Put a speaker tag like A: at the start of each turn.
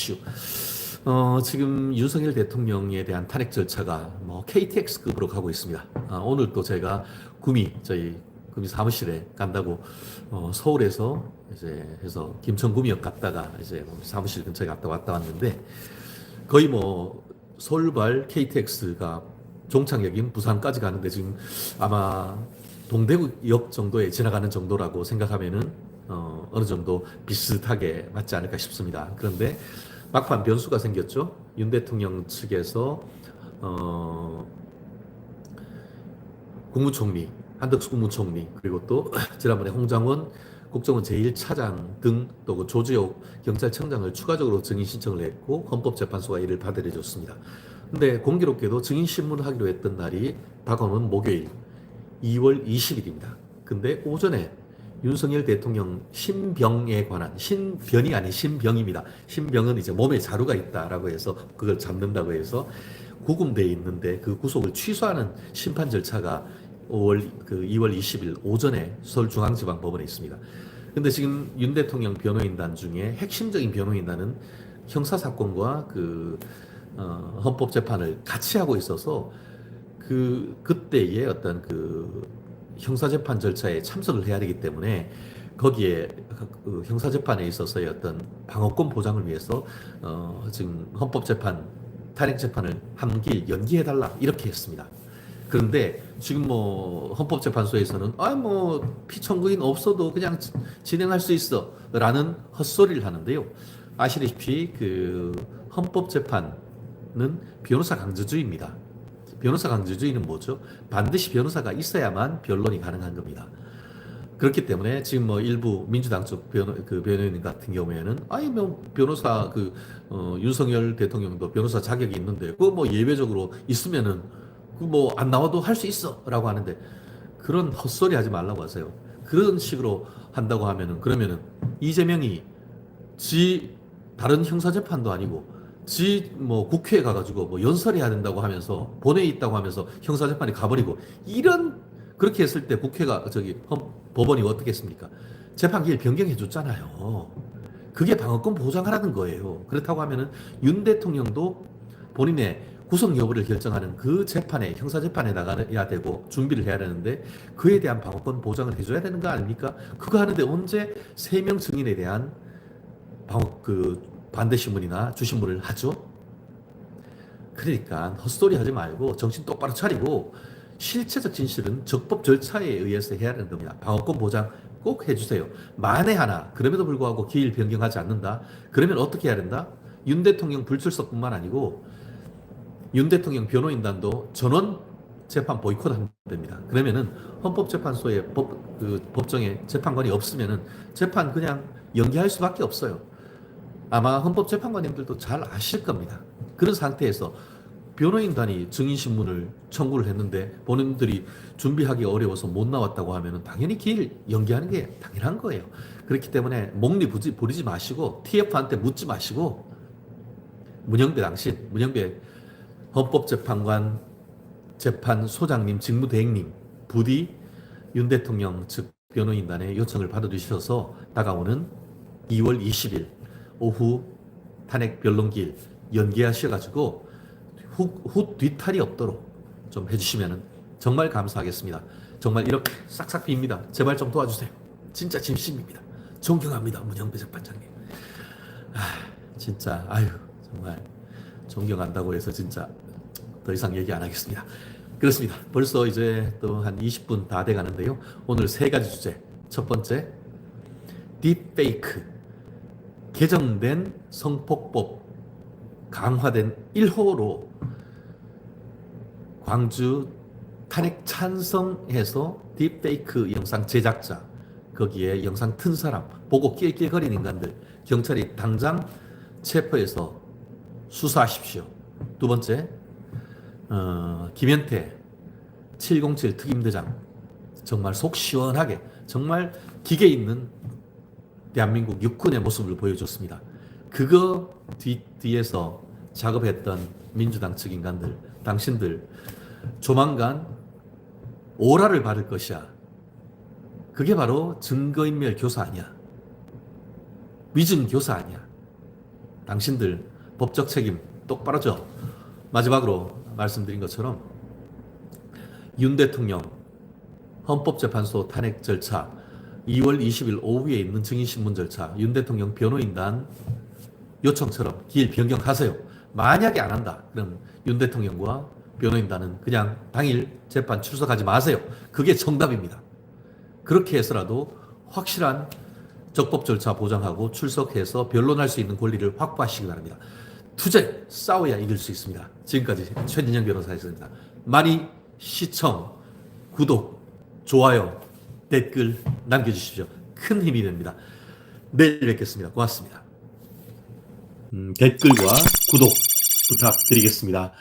A: 이슈. 지금 윤석열 대통령에 대한 탄핵 절차가 뭐 KTX급으로 가고 있습니다. 오늘 또 제가 저희 구미 사무실에 간다고 서울에서 이제 해서 김천구미역 갔다가 이제 사무실 근처에 갔다 왔는데 거의 뭐 서울발 KTX가 종착역인 부산까지 가는데 지금 아마 동대구역 정도에 지나가는 정도라고 생각하면은 어느 정도 비슷하게 맞지 않을까 싶습니다. 그런데 막판 변수가 생겼죠. 윤 대통령 측에서 국무총리, 한덕수 국무총리, 그리고 또 지난번에 홍장원 국정원 제1차장 등 또 그 조지옥 경찰청장을 추가적으로 증인 신청을 했고 헌법재판소가 이를 받아들여줬습니다. 근데 공교롭게도 증인 신문을 하기로 했던 날이 다가오는 목요일 2월 20일입니다. 근데 오전에 윤석열 대통령 신병에 관한, 신변이 아닌 신병입니다. 신병은 이제 몸에 자루가 있다라고 해서 그걸 잡는다고 해서 구금되어 있는데 그 구속을 취소하는 심판 절차가 2월 20일 오전에 서울중앙지방법원에 있습니다. 근데 지금 윤 대통령 변호인단 중에 핵심적인 변호인단은 형사사건과 헌법재판을 같이 하고 있어서 그때의 어떤 형사재판 절차에 참석을 해야 되기 때문에 거기에 형사재판에 있어서의 어떤 방어권 보장을 위해서 지금 헌법재판, 탄핵재판을 한 길 연기해달라 이렇게 했습니다. 그런데 지금 뭐 헌법재판소에서는 피청구인 없어도 그냥 진행할 수 있어 라는 헛소리를 하는데요. 아시다시피 헌법재판은 변호사 강제주의입니다. 변호사 강제주의는 뭐죠? 반드시 변호사가 있어야만 변론이 가능한 겁니다. 그렇기 때문에 지금 뭐 일부 민주당 쪽 변호인 같은 경우에는 변호사 윤석열 대통령도 변호사 자격이 있는데 뭐 예외적으로 있으면은 안 나와도 할 수 있어라고 하는데 그런 헛소리 하지 말라고 하세요. 그런 식으로 한다고 하면은 그러면은 이재명이 다른 형사재판도 아니고 국회에 가가지고 연설해야 된다고 하면서 본회에 있다고 하면서 형사재판에 가버리고 그렇게 했을 때 법원이 어떻게 했습니까? 재판기일 변경해 줬잖아요. 그게 방어권 보장하라는 거예요. 그렇다고 하면은 윤 대통령도 본인의 구속 여부를 결정하는 그 재판에 형사재판에 나가야 되고 준비를 해야 되는데 그에 대한 방어권 보장을 해줘야 되는 거 아닙니까? 그거 하는데 언제 3명 증인에 대한 반대 신문이나 주신문을 하죠? 그러니까 헛소리 하지 말고 정신 똑바로 차리고 실체적 진실은 적법 절차에 의해서 해야 하는 겁니다. 방어권 보장 꼭 해주세요. 만에 하나 그럼에도 불구하고 기일 변경하지 않는다? 그러면 어떻게 해야 된다? 윤 대통령 불출석뿐만 아니고 윤 대통령 변호인단도 전원 재판 보이콧하면 됩니다. 그러면은 헌법재판소에 법정에 재판관이 없으면은 재판 그냥 연기할 수밖에 없어요. 아마 헌법재판관님들도 잘 아실 겁니다. 그런 상태에서 변호인단이 증인신문을 청구를 했는데 본인들이 준비하기 어려워서 못 나왔다고 하면 당연히 기일 연기하는 게 당연한 거예요. 그렇기 때문에 목리 부리지 마시고 TF한테 묻지 마시고 문영배 헌법재판관 재판소장님 직무대행님 부디 윤 대통령 측 변호인단의 요청을 받아주셔서 다가오는 2월 20일 오후 탄핵 변론기일 연기하셔가지고 후 뒤탈이 없도록 좀 해주시면 정말 감사하겠습니다. 정말 이렇게 싹싹 빕니다. 제발 좀 도와주세요. 진짜 진심입니다. 존경합니다. 문영배 재판장님. 진짜 정말 존경한다고 해서 진짜 더 이상 얘기 안 하겠습니다. 그렇습니다. 벌써 이제 또 한 20분 다 돼 가는데요. 오늘 3가지 주제. 첫 번째, 딥페이크. 개정된 성폭법 강화된 1호로 광주 탄핵 찬성해서 딥페이크 영상 제작자, 거기에 영상 튼 사람, 보고 낄낄거리는 인간들, 경찰이 당장 체포해서 수사하십시오. 두 번째, 김현태 707 특임대장 정말 속 시원하게 정말 기계 있는 대한민국 육군의 모습을 보여줬습니다. 그거 뒤에서 작업했던 민주당 측 인간들, 당신들 조만간 오라를 받을 것이야. 그게 바로 증거인멸 교사 아니야. 위증 교사 아니야. 당신들 법적 책임 똑바로 져. 마지막으로 말씀드린 것처럼 윤 대통령 헌법재판소 탄핵 절차 2월 20일 오후에 있는 증인신문 절차 윤 대통령 변호인단 요청처럼 기일 변경하세요. 만약에 안 한다. 그럼 윤 대통령과 변호인단은 그냥 당일 재판 출석하지 마세요. 그게 정답입니다. 그렇게 해서라도 확실한 적법 절차 보장하고 출석해서 변론할 수 있는 권리를 확보하시기 바랍니다. 투쟁 싸워야 이길 수 있습니다. 지금까지 최진영 변호사였습니다. 많이 시청, 구독, 좋아요, 댓글 남겨주십시오. 큰 힘이 됩니다. 내일 뵙겠습니다. 고맙습니다. 댓글과 구독 부탁드리겠습니다.